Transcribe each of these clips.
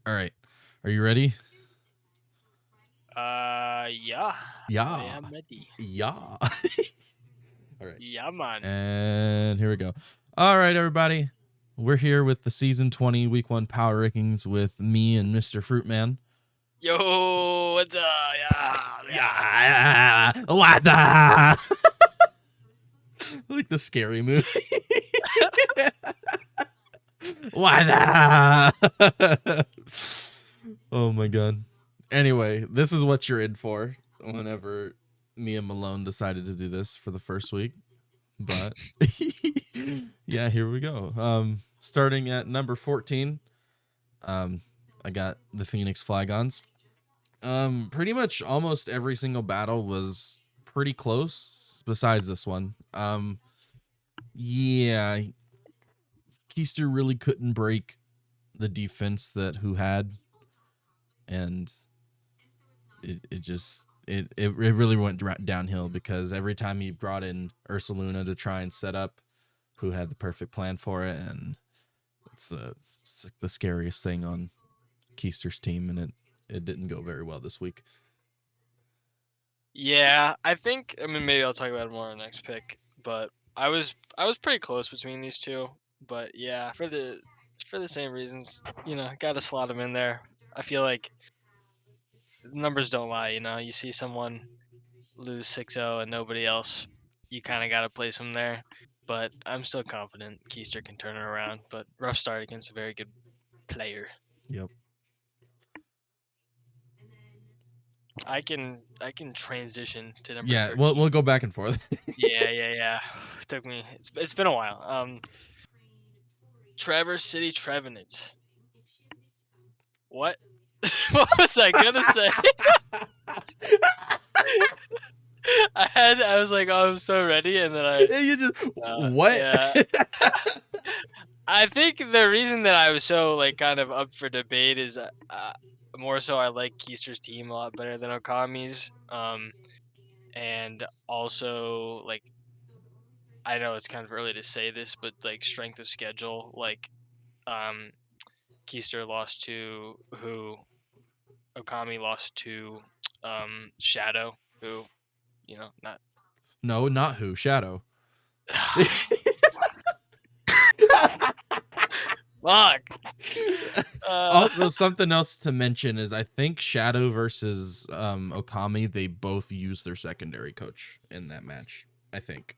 All right. Are you ready? Yeah. I Yeah. am ready. Yeah. All right. Yeah, man. And here we go. All right, everybody. We're here with the season 20 week 1 power rankings with me and Mr. Fruitman. Yo, what's up? Yeah. What the? Like the scary movie. What the? Oh my god. Anyway, this is what you're in for whenever me and Melone decided to do this for the first week. But yeah, here we go. Starting at number 14, I got the Phoenix Flygons. Pretty much almost every single battle was pretty close besides this one. Yeah, Keister really couldn't break the defense that Who had, and it really went downhill because every time he brought in Ursaluna to try and set up, Who had the perfect plan for it, and it's the scariest thing on Keister's team, and it didn't go very well this week. Yeah, I mean maybe I'll talk about it more on the next pick, but I was pretty close between these two. But yeah, for the same reasons, gotta slot them in there. I feel like numbers don't lie, You see someone lose 6-0 and nobody else, you kind of gotta place them there. But I'm still confident Keister can turn it around. But rough start against a very good player. Yep. I can transition to number Yeah, 13. we'll go back and forth. Yeah. Took me. It's been a while. Traverse City Trevenants. What? What was I gonna say? I was like, oh, I'm so ready, and then You just what? yeah. I think the reason that I was so kind of up for debate is more so I like Keister's team a lot better than Okami's. And also I know it's kind of early to say this, but strength of schedule, um, Keister lost to who, Okami lost to Shadow, who not. No, not Who. Shadow. Fuck. Also, something else to mention is I think Shadow versus Okami, they both used their secondary coach in that match. I think.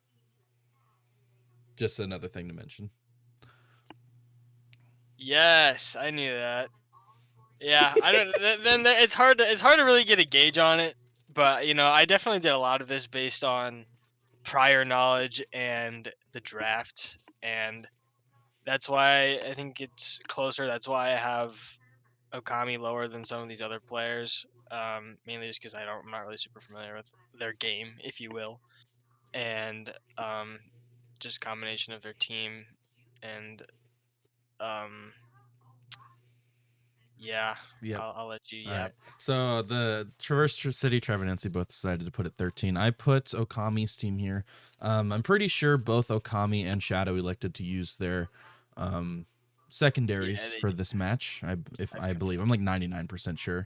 Just another thing to mention. Yes, I knew that. Yeah, I don't. Then it's hard to really get a gauge on it, but I definitely did a lot of this based on prior knowledge and the draft, and that's why I think it's closer. That's why I have Okami lower than some of these other players, mainly just because I'm not really super familiar with their game, if you will, and just combination of their team and um, yeah. Yep. I'll let you. All Yeah. right. So the Traverse City Trevenancy both decided to put it 13. I put Okami's team here. I'm pretty sure both Okami and Shadow elected to use their secondaries Yeah. for this match. I Okay. believe I'm like 99% sure.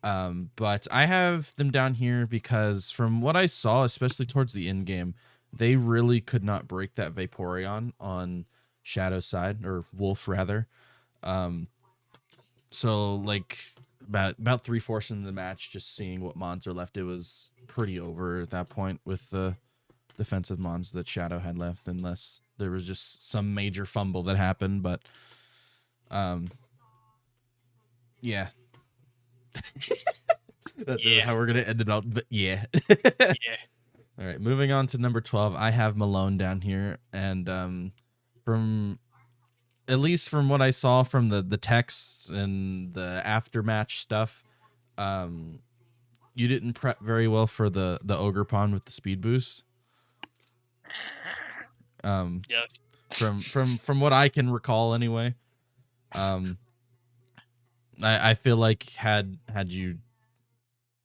But I have them down here because from what I saw, especially towards the end game, they really could not break that Vaporeon on Shadow's side, or Wolf rather. So like about 3/4 into the match, just seeing what mons are left, it was pretty over at that point with the defensive mons that Shadow had left, unless there was just some major fumble that happened. But yeah. That's Yeah. how we're gonna end it up. But yeah. Yeah. All right, moving on to number 12. I have Melone down here, and from at least from what I saw from the texts and the aftermatch stuff, um, you didn't prep very well for the ogre pond with the speed boost. Yeah. From what I can recall anyway. Um, I feel like had you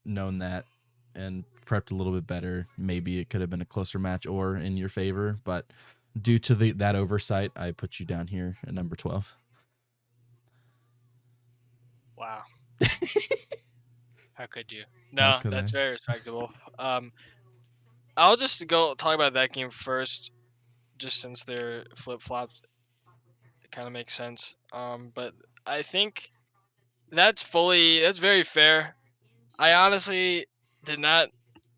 known that and prepped a little bit better, maybe it could have been a closer match or in your favor. But due to that oversight, I put you down here at number 12. Wow. How could you? How No, could that's I? very respectable. I'll just go talk about that game first, just since they're flip flops. It kind of makes sense. But I think that's very fair. I honestly did not,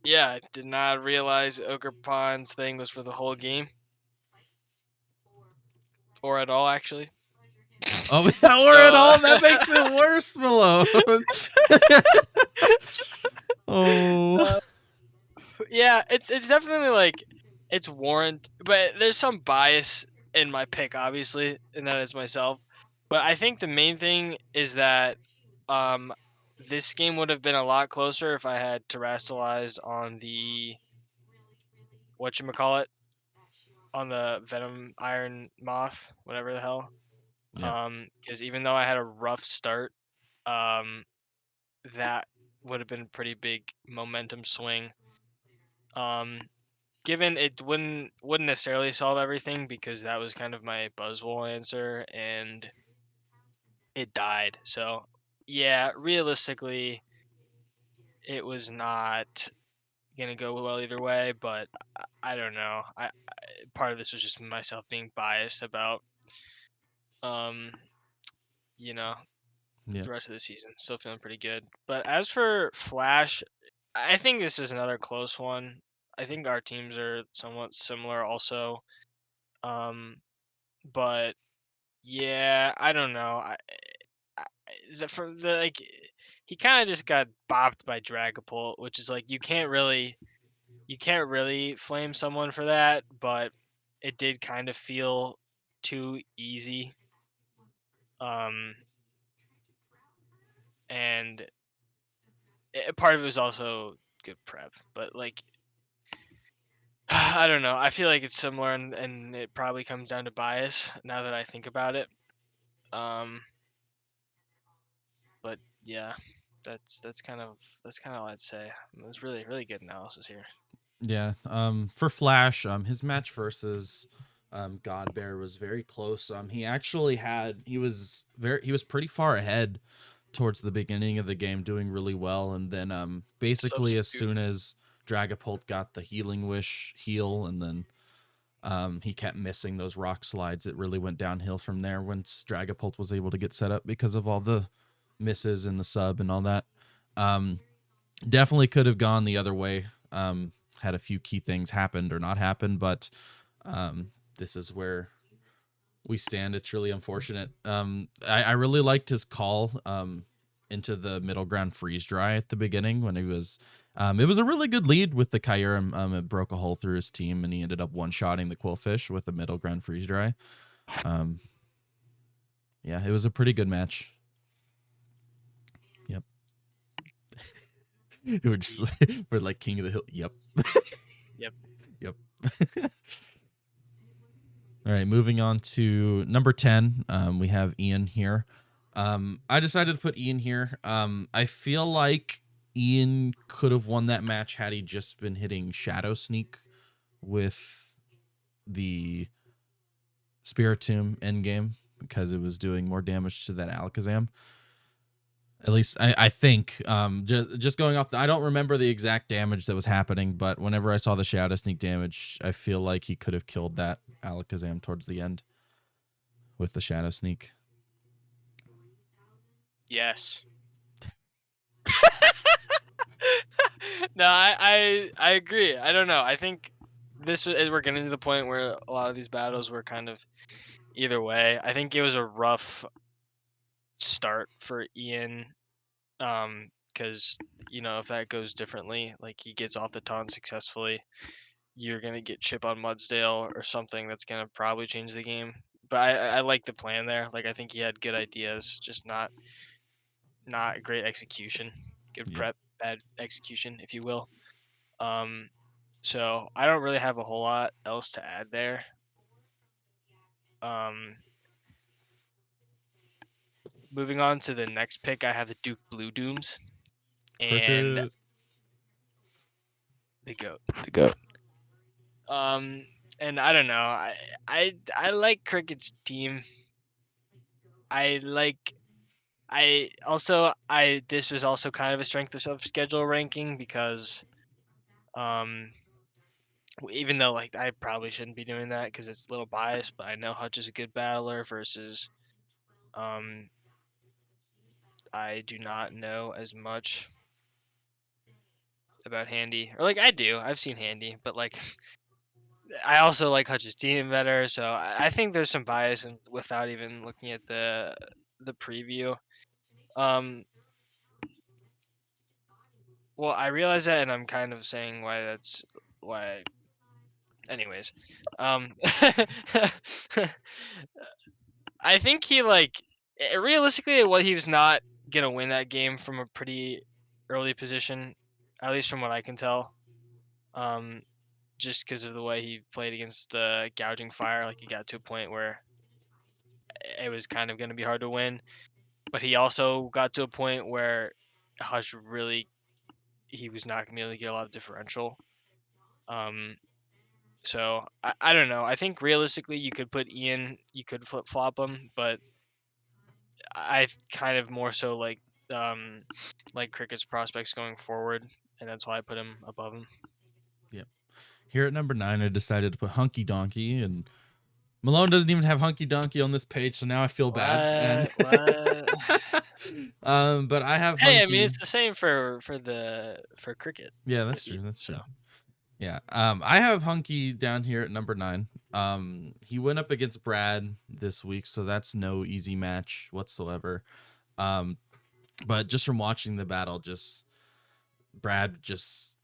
yeah, did not realize Ogre Pond's thing was for the whole game, or at all actually. Oh, or at So all? That makes it worse, Malone. Oh, uh, yeah, it's definitely like it's warrant, but there's some bias in my pick, obviously, and that is myself. But I think the main thing is that um, this game would have been a lot closer if I had terrestrialized on the whatchamacallit, on the Venom Iron Moth, whatever the hell. yeah, Because even though I had a rough start, um, that would have been a pretty big momentum swing. Um, Given it wouldn't necessarily solve everything because that was kind of my buzzwole answer and it died. So yeah, realistically, it was not gonna go well either way. But I don't know. I part of this was just myself being biased about um you know yeah, the rest of the season. Still feeling pretty good. But as for Flash, I think this is another close one. I think our teams are somewhat similar also. Um, but yeah, I don't know. I from the like, he kind of just got bopped by Dragapult, which is like you can't really flame someone for that, but it did kind of feel too easy. Um, and part of it was also good prep, but like I don't know. I feel like it's similar, and it probably comes down to bias now that I think about it. Um, but yeah, that's kind of all I'd say. It was really good analysis here. yeah. For Flash, his match versus Godbear was very close. He actually he was pretty far ahead towards the beginning of the game, doing really well, and then basically as Substitute. soon as Dragapult got the healing wish heal, and then he kept missing those rock slides. It really went downhill from there once Dragapult was able to get set up because of all the misses in the sub and all that. Um, Definitely could have gone the other way. Had a few key things happened or not happened, but this is where we stand. It's really unfortunate. I really liked his call into the middle ground freeze dry at the beginning when he was. It was a really good lead with the Kyurem. It broke a hole through his team, and he ended up one-shotting the Quillfish with the middle ground freeze dry. Um, yeah, it was a pretty good match. Yep. We're just we're like king of the hill. Yep. Yep. Yep. All right, moving on to number 10. We have Ian here. I decided to put Ian here. I feel like Ian could have won that match had he just been hitting Shadow Sneak with the Spiritomb endgame because it was doing more damage to that Alakazam. At least I think. Just going off, I don't remember the exact damage that was happening, but whenever I saw the Shadow Sneak damage, I feel like he could have killed that Alakazam towards the end with the Shadow Sneak. Yes. No, I agree. I don't know. I think we're getting to the point where a lot of these battles were kind of either way. I think it was a rough start for Ian, because if that goes differently, like he gets off the taunt successfully, you're gonna get Chip on Mudsdale or something that's gonna probably change the game. But I like the plan there. Like I think he had good ideas, just not great execution, good Yep. prep, bad execution, if you will. Um, so I don't really have a whole lot else to add there. Um, Moving on to the next pick, I have the Duke Blue Dooms and Cricket. the goat, the goat. Um, and I don't know, I like Cricket's team. I like this was also kind of a strength of schedule ranking because even though like I probably shouldn't be doing that because it's a little biased, but I know Hutch is a good battler versus I do not know as much about Handy, or like I do. I've seen Handy, but like I also like Hutch's team better, so I think there's some bias without even looking at the preview. Well, I realize that, and I'm kind of saying why that's why. Anyways, I think he like realistically, what he was not gonna win that game from a pretty early position, at least from what I can tell. Just because of the way he played against the gouging fire, like he got to a point where it was kind of gonna be hard to win. But he also got to a point where Hush really he was not gonna be able to get a lot of differential. So I don't know. I think realistically you could put Ian, you could flip flop him, but I kind of more so like Cricket's prospects going forward, and that's why I put him above him. Yep. Here at number 9, I decided to put Hunky Donkey, and Melone doesn't even have Hunky Donkey on this page, so now I feel bad. And What? but I have Hey, I mean Hunky. it's the same for Cricket. Yeah, that's true. That's So true. Yeah. I have Hunky down here at number 9. He went up against Brad this week, so that's no easy match whatsoever. But just from watching the battle, just Brad just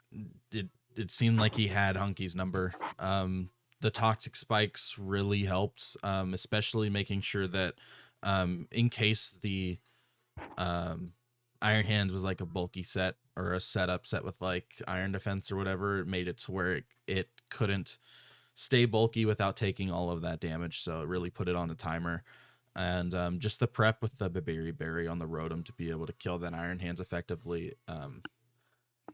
it seemed like he had Hunky's number. The toxic spikes really helped, especially making sure that in case the Iron Hands was like a bulky set or a setup set with like Iron Defense or whatever, it made it to where it couldn't stay bulky without taking all of that damage. So it really put it on a timer. And just the prep with the Berry on the Rotom to be able to kill that Iron Hands effectively.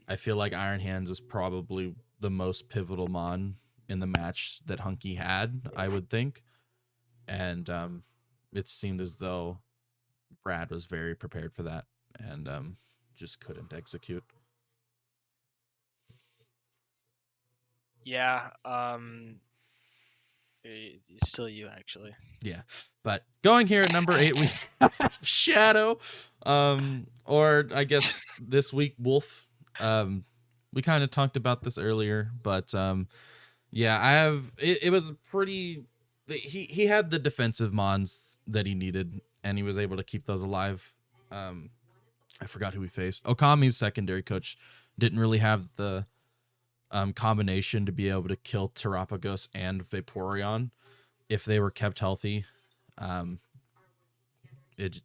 I feel like Iron Hands was probably the most pivotal mon in the match that Hunky had, I would think. And it seemed as though Brad was very prepared for that and just couldn't execute. yeah, it's still you actually. Yeah. But going here at number 8, we have Shadow. Or I guess this week Wolf. We kind of talked about this earlier, but yeah, I have it was pretty he had the defensive mons that he needed, and he was able to keep those alive. I forgot who we faced. Okami's secondary coach didn't really have the combination to be able to kill Terapagos and Vaporeon if they were kept healthy. It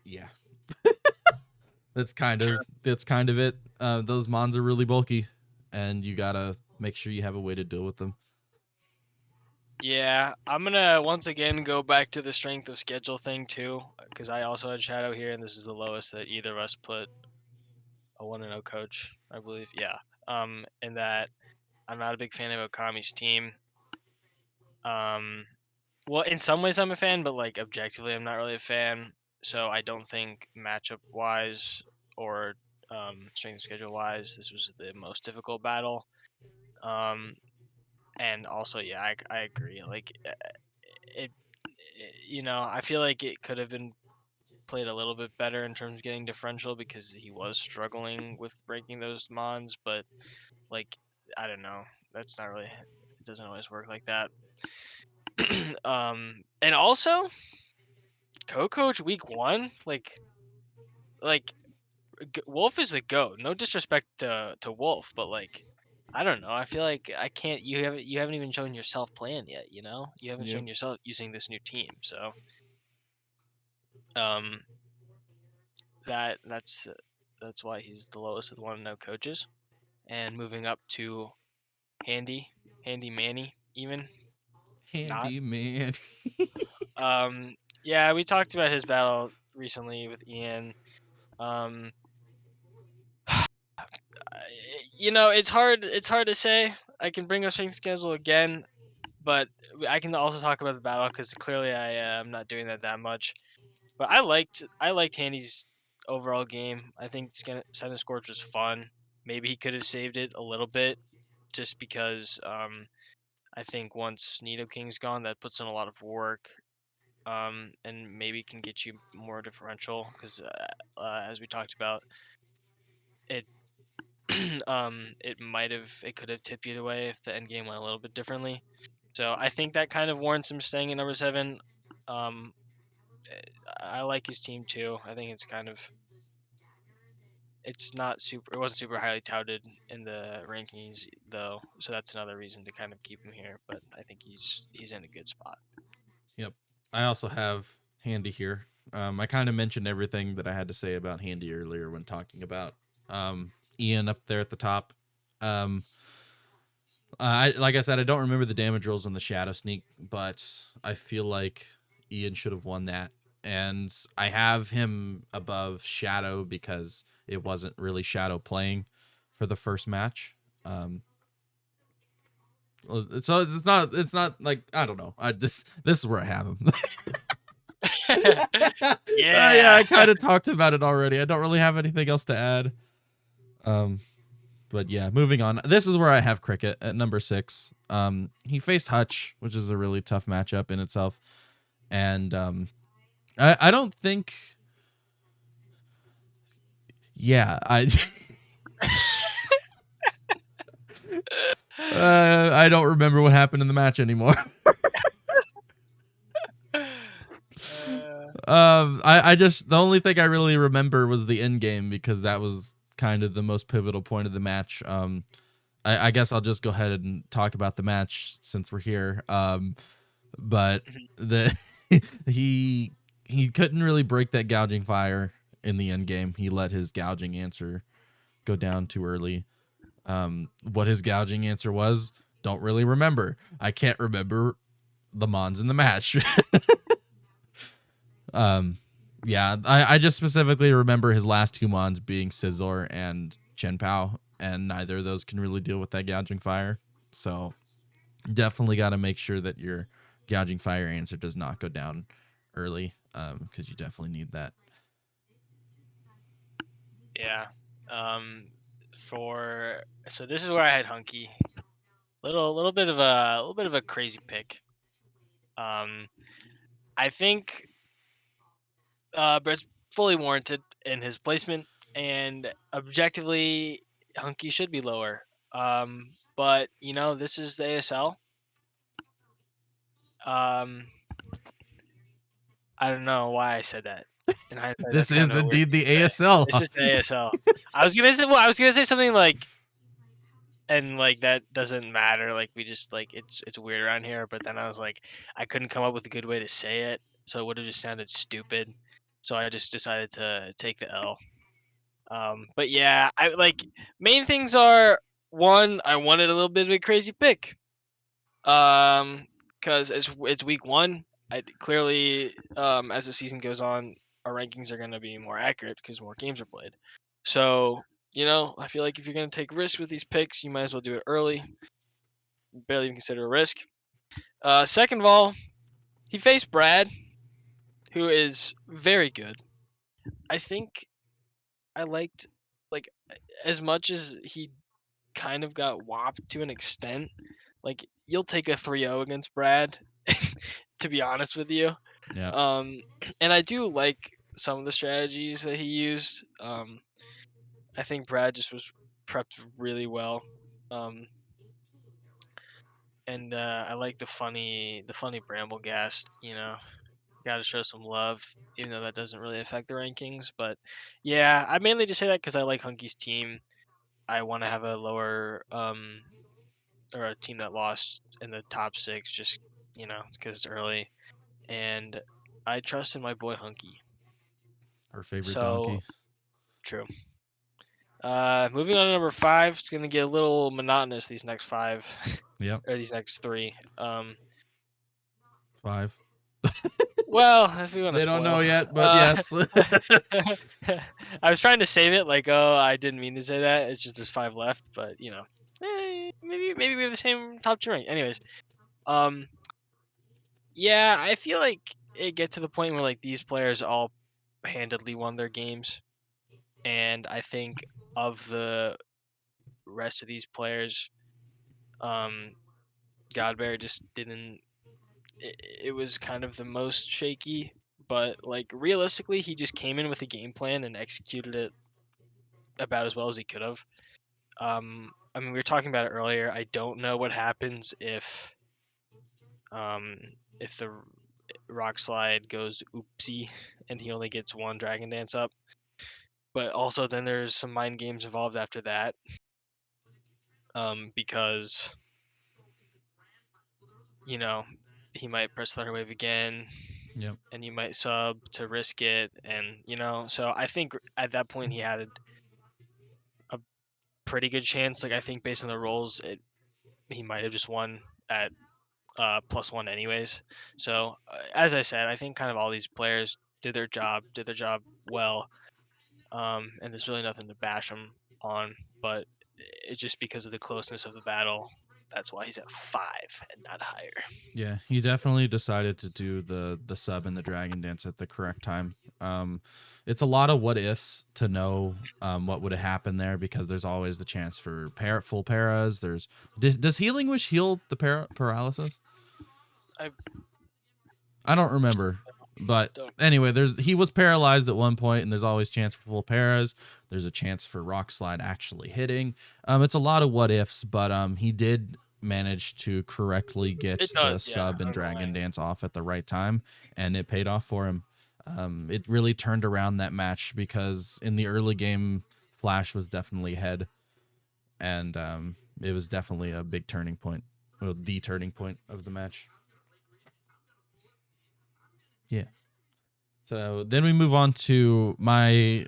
yeah. that's kind of it. Those mons are really bulky, and you gotta make sure you have a way to deal with them. Yeah, I'm gonna once again go back to the strength of schedule thing too, because I also had Shadow here, and this is the lowest that either of us put a 1-0 coach, I believe. Yeah. And that I'm not a big fan of Okami's team. Well, in some ways I'm a fan, but like objectively I'm not really a fan. So I don't think matchup wise or strength of schedule wise, this was the most difficult battle. And also, yeah, I agree. Like it, I feel like it could have been played a little bit better in terms of getting differential because he was struggling with breaking those mons, but like I don't know, that's not really, it doesn't always work like that. And also co-coach week 1, like Wolf is the GOAT. No disrespect to Wolf, but like I don't know. I feel like I can't. You haven't even shown yourself playing yet. You haven't Yep. shown yourself using this new team. So um, that's why he's the lowest of the 1-0 coaches. And moving up to Handy Manny, even not. Handy man. Yeah, we talked about his battle recently with Ian. It's hard. It's hard to say. I can bring up strength schedule again, but I can also talk about the battle because clearly I am not doing that much. But I liked Handy's overall game. I think Seven Scores was fun. Maybe he could have saved it a little bit, just because I think once Nidoking's gone, that puts in a lot of work, and maybe can get you more differential because, as we talked about, it it could have tipped either way if the end game went a little bit differently. So I think that kind of warrants him staying at number 7. Um, I like his team too. I think it's not super. It wasn't super highly touted in the rankings though, so that's another reason to kind of keep him here. But I think he's in a good spot. Yep. I also have Handy here. I kind of mentioned everything that I had to say about Handy earlier when talking about Ian up there at the top. Like I said, I don't remember the damage rolls on the Shadow Sneak, but I feel like Ian should have won that. And I have him above Shadow because it wasn't really Shadow playing for the first match. So it's not like, I don't know. This is where I have him. Yeah, I kind of talked about it already. I don't really have anything else to add. But yeah, moving on. This is where I have Cricket at number 6. He faced Hutch, which is a really tough matchup in itself. And I don't think. Yeah, I don't remember what happened in the match anymore. I just, the only thing I really remember was the end game because that was kind of the most pivotal point of the match. I guess I'll just go ahead and talk about the match since we're here. But the he couldn't really break that gouging fire in the end game. He let his gouging answer go down too early. What his gouging answer was, don't really remember. I can't remember the mons in the match. Yeah, I just specifically remember his last 2 mons being Scizor and Chen Pao, and neither of those can really deal with that gouging fire. So definitely got to make sure that your gouging fire answer does not go down early, because you definitely need that. Yeah. So this is where I had Hunky. Little bit of a crazy pick. I think but it's fully warranted in his placement, and objectively, Hunky should be lower. But this is the ASL. I don't know why I said that. In hindsight, This that's kind is of a weird indeed thing the to say. ASL. This is the ASL. I was gonna say something like, and like that doesn't matter. Like we just like it's weird around here. But then I was like, I couldn't come up with a good way to say it, so it would have just sounded stupid. So I just decided to take the L. But yeah, I like main things are, one, I wanted a little bit of a crazy pick. Because it's week 1. I clearly, as the season goes on, our rankings are gonna be more accurate because more games are played. So I feel like if you're gonna take risks with these picks, you might as well do it early. Barely even consider a risk. Second of all, he faced Brad, who is very good. I think I liked, like, as much as he kind of got whopped to an extent. Like, you'll take a 3-0 against Brad, to be honest with you. Yeah. And I do like some of the strategies that he used. I think Brad just was prepped really well. And I like the funny Bramblegast. Got to show some love, even though that doesn't really affect the rankings. But yeah, I mainly just say that because I like Hunky's team. I want to have a lower or a team that lost in the top 6, just because it's early, and I trust in my boy Hunky. Our favorite So donkey. true. Moving on to number 5. It's gonna get a little monotonous these next 5, Yep. or these next 3. 5. Well, if we want to They spoil, don't know yet, but yes. I was trying to save it, like, oh, I didn't mean to say that. It's just there's 5 left, but maybe we have the same top 2 rank. Anyways, yeah, I feel like it get to the point where like these players all handedly won their games, and I think of the rest of these players, Godberry just didn't. It was kind of the most shaky, but like realistically, he just came in with a game plan and executed it about as well as he could have. I mean, we were talking about it earlier. I don't know what happens if the rock slide goes oopsie and he only gets one Dragon Dance up. But also, then there's some mind games involved after that, because you know he might press Thunder Wave again, Yep. and you might sub to risk it, and so I think at that point he had a pretty good chance. Like I think based on the rolls, he might have just won at +1 anyways. So as I said, I think kind of all these players did their job well, and there's really nothing to bash them on. But it's just because of the closeness of the battle. That's why he's at 5 and not higher. Yeah, he definitely decided to do the sub and the Dragon Dance at the correct time. It's a lot of what ifs to know what would have happened there, because there's always the chance for full paras. Does Healing Wish heal the paralysis? I don't remember, but anyway, he was paralyzed at one point, and there's always chance for full paras. There's a chance for Rock Slide actually hitting. It's a lot of what ifs, but he did manage to correctly get the sub and Dragon Dance off at the right time, and it paid off for him. It really turned around that match, because in the early game, Flash was definitely ahead, and it was definitely a big turning point, well, the turning point of the match. Yeah. So then we move on to my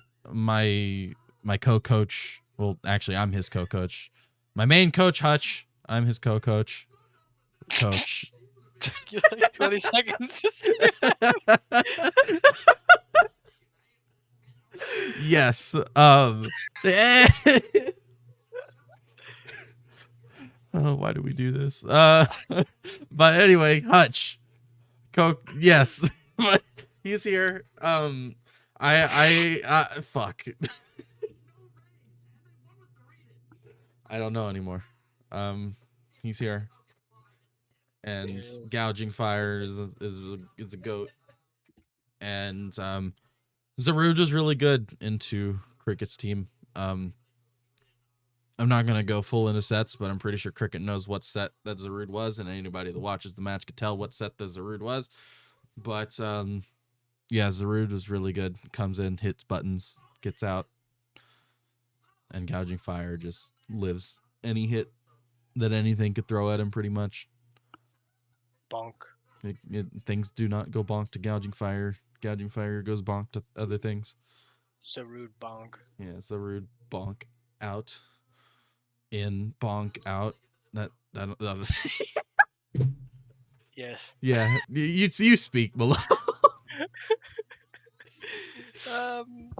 co-coach. Well, actually, I'm his co-coach. My main coach, Hutch. I'm his co-coach. Coach. Took you like 20 seconds to say Yes. Oh, why do we do this? But anyway, Hutch. Yes. But he's here. Fuck. I don't know anymore. He's here, and Gouging Fire is a goat, and Zarude was really good into Cricket's team. I'm not gonna go full into sets, but I'm pretty sure Cricket knows what set that Zarude was, and anybody that watches the match could tell what set the Zarude was. But yeah, Zarude was really good. Comes in, hits buttons, gets out, and Gouging Fire just lives any hit that anything could throw at him, pretty much. Bonk. Things do not go bonk to Gouging Fire. Gouging Fire goes bonk to other things. Zarude bonk. Yeah, Zarude bonk out. In bonk out. That was Yes. Yeah, you speak, Melone.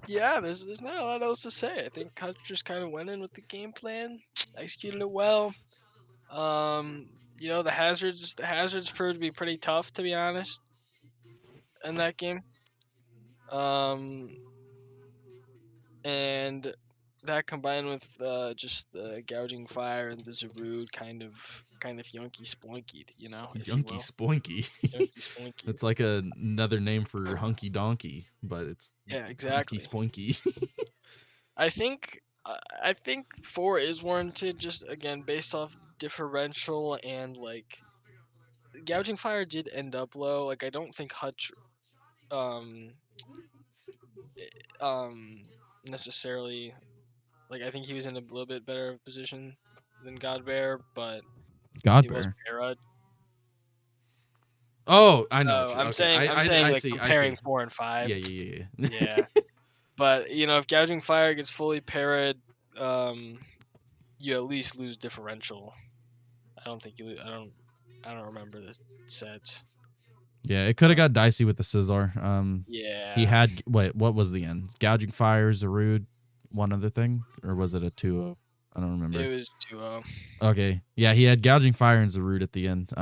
Yeah, there's not a lot else to say. I think Hutch just kind of went in with the game plan, executed it well. The hazards proved to be pretty tough, to be honest, in that game. And that combined with just the Gouging Fire and the Zarude kind of yunky spoinkied, Yunky spoinky. Yunky spoinky. It's like another name for hunky donkey, but it's exactly. Hunky spoinky. I think 4 is warranted, just again based off differential, and like Gouging Fire did end up low. Like I don't think Hutch necessarily, like I think he was in a little bit better position than Godbear, but he was para'd. Oh, I know. I'm saying like comparing 4 and 5. Yeah. But if Gouging Fire gets fully para'd, you at least lose differential. I don't think you lose. I don't remember the sets. Yeah, it could have got dicey with the Scizor. Yeah. He had what was the end? Gouging Fire, Zarude, one other thing, or was it a 2-0? I don't remember. It was 2-0. Okay. Yeah, he had Gouging Fire and Zarude at the end.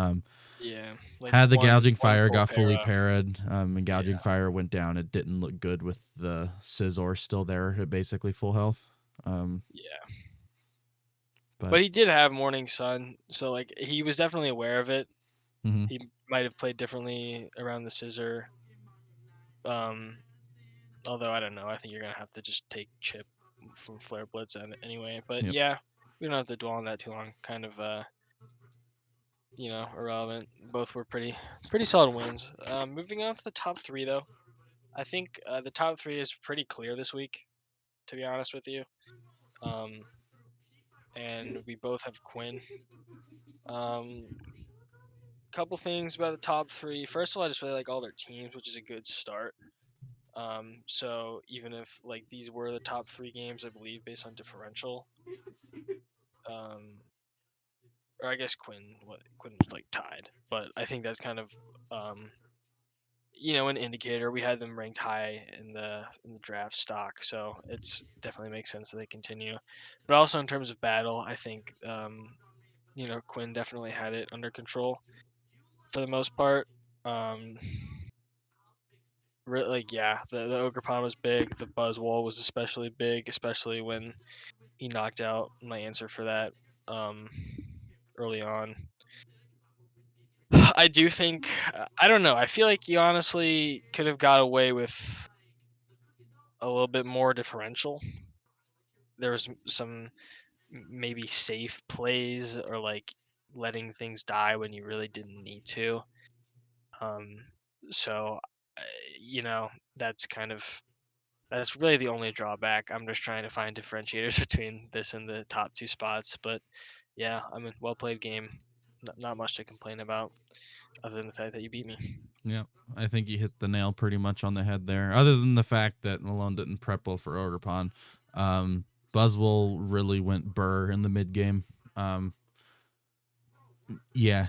Yeah. like Had the one gouging fire full got fully para. parried, and gouging Yeah. fire went down. It didn't look good with the scissor still there at basically full health. Yeah. But But he did have Morning Sun, so like he was definitely aware of it. mhm. He might have played differently around the scissor. Although I don't know. I think you're gonna have to just take chip from Flare Blitz anyway. But Yep. yeah, we don't have to dwell on that too long. Kind of irrelevant. Both were pretty solid wins. Moving on to the top three though. I think the top three is pretty clear this week, to be honest with you. And we both have Quinn. Couple things about the top three. First of all, I just really like all their teams, which is a good start. So even if like these were the top three games, I believe based on differential, or I guess Quinn was like tied, but I think that's kind of an indicator. We had them ranked high in the draft stock, so it's definitely makes sense that they continue. But also in terms of battle, I think Quinn definitely had it under control for the most part. Like the Ogre Pond was big. The Buzz Wall was especially big, especially when he knocked out my answer for that early on. I do think I don't know. I feel like you honestly could have got away with a little bit more differential. There was some maybe safe plays or like letting things die when you really didn't need to. So that's that's really the only drawback. I'm just trying to find differentiators between this and the top two spots. But yeah, I mean, well played game. Not much to complain about, other than the fact that you beat me. Yeah, I think you hit the nail pretty much on the head there. Other than the fact that Melone didn't prep well for Ogre Pond, Buzzwell really went burr in the mid game. Yeah,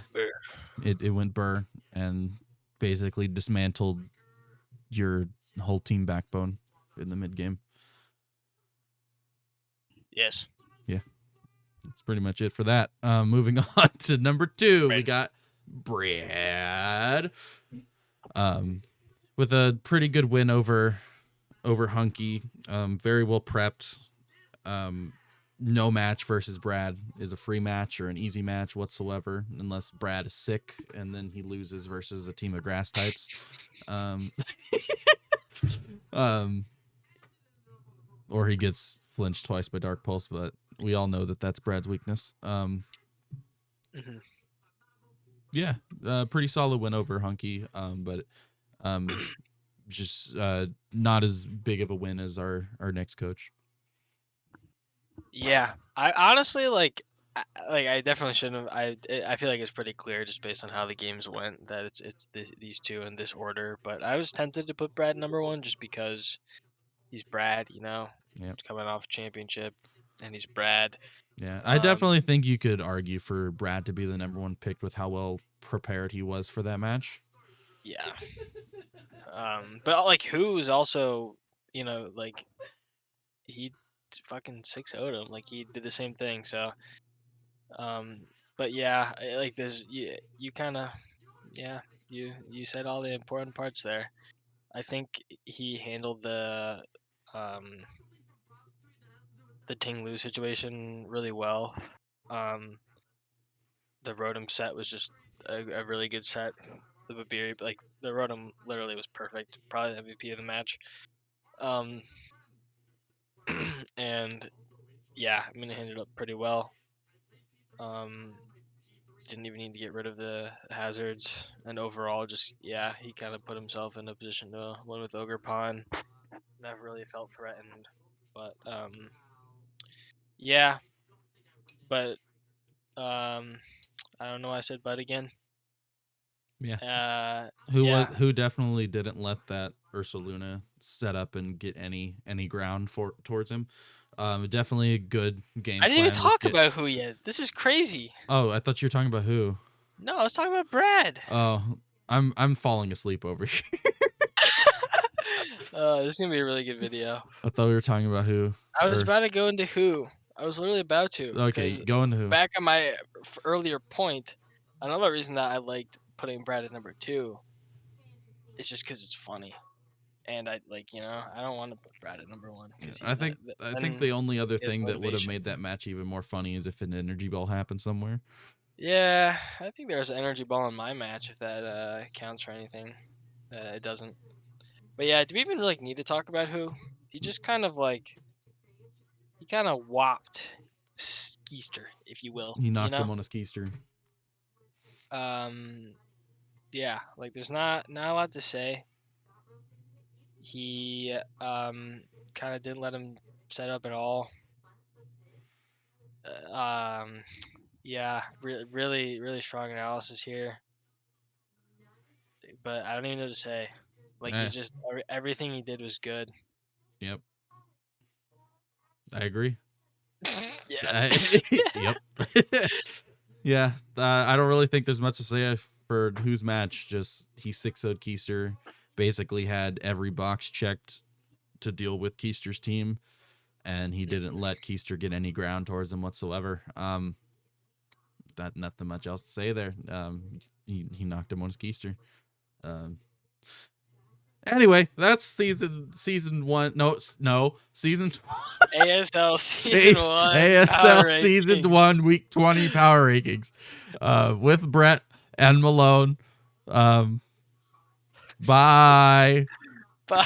it went burr and basically dismantled your whole team backbone in the mid game. Yes. Yeah, that's pretty much it for that. Moving on to number 2, Right. we got Brad. With a pretty good win over Hunky. Very well prepped. No match versus Brad is a free match or an easy match whatsoever, unless Brad is sick and then he loses versus a team of grass types. Or he gets flinched twice by Dark Pulse, but we all know that that's Brad's weakness. Yeah, pretty solid win over Hunky, but just not as big of a win as our next coach. Yeah, I honestly I definitely shouldn't have. I feel like it's pretty clear just based on how the games went that it's these two in this order. But I was tempted to put Brad number one just because he's Brad, Yep. coming off championship, and he's Brad. Yeah, I definitely think you could argue for Brad to be the number one pick with how well prepared he was for that match. Yeah. But like who's also, like he fucking 6-0'd him. Like he did the same thing. So, but yeah, like there's you kind of you said all the important parts there. I think he handled the Ting Lu situation really well. The Rotom set was just a really good set. The Babiri, like the Rotom literally was perfect. Probably the MVP of the match. And yeah, I mean it handled up pretty well. Didn't even need to get rid of the hazards, and overall, just he kind of put himself in a position to win with Ogre Pond. Never really felt threatened, but yeah, but I don't know why I said but again. Yeah. Yeah. Who definitely didn't let that Ursaluna set up and get any ground towards him. Definitely a good game I didn't even plan talk about who yet. This is crazy. Oh, I thought you were talking about who. No, I was talking about Brad. Oh, I'm falling asleep over here. This is gonna be a really good video. I thought we were talking about who. I was about to go into who. I was literally about to. Okay, Because go into who. back on my earlier point, another reason that I liked putting Brad at number 2, it's just because it's funny. And I I don't want to put Brad at number 1 because I think the only other he has thing that would have motivation. made that match even more funny is if an energy ball happened somewhere. Yeah, I think there's an energy ball in my match if that counts for anything. It doesn't. But yeah, do we even really need to talk about who? He just kind of whopped Skeester, if you will. He knocked him on his keister. Yeah, like there's not a lot to say. He kind of didn't let him set up at all. Yeah, really strong analysis here. But I don't even know what to say. Like he just everything he did was good. Yep. I agree. Yeah. Yep. Yeah. I don't really think there's much to say for whose match. Just he 6-0'd Keister. Basically had every box checked to deal with Keister's team, and he didn't let Keister get any ground towards him whatsoever. Nothing much else to say there. He knocked him on his Keister. Anyway, that's season 1. No, season ASL season 1. ASL season 1, week 20 power rankings. With Brett and Melone. Bye. Bye.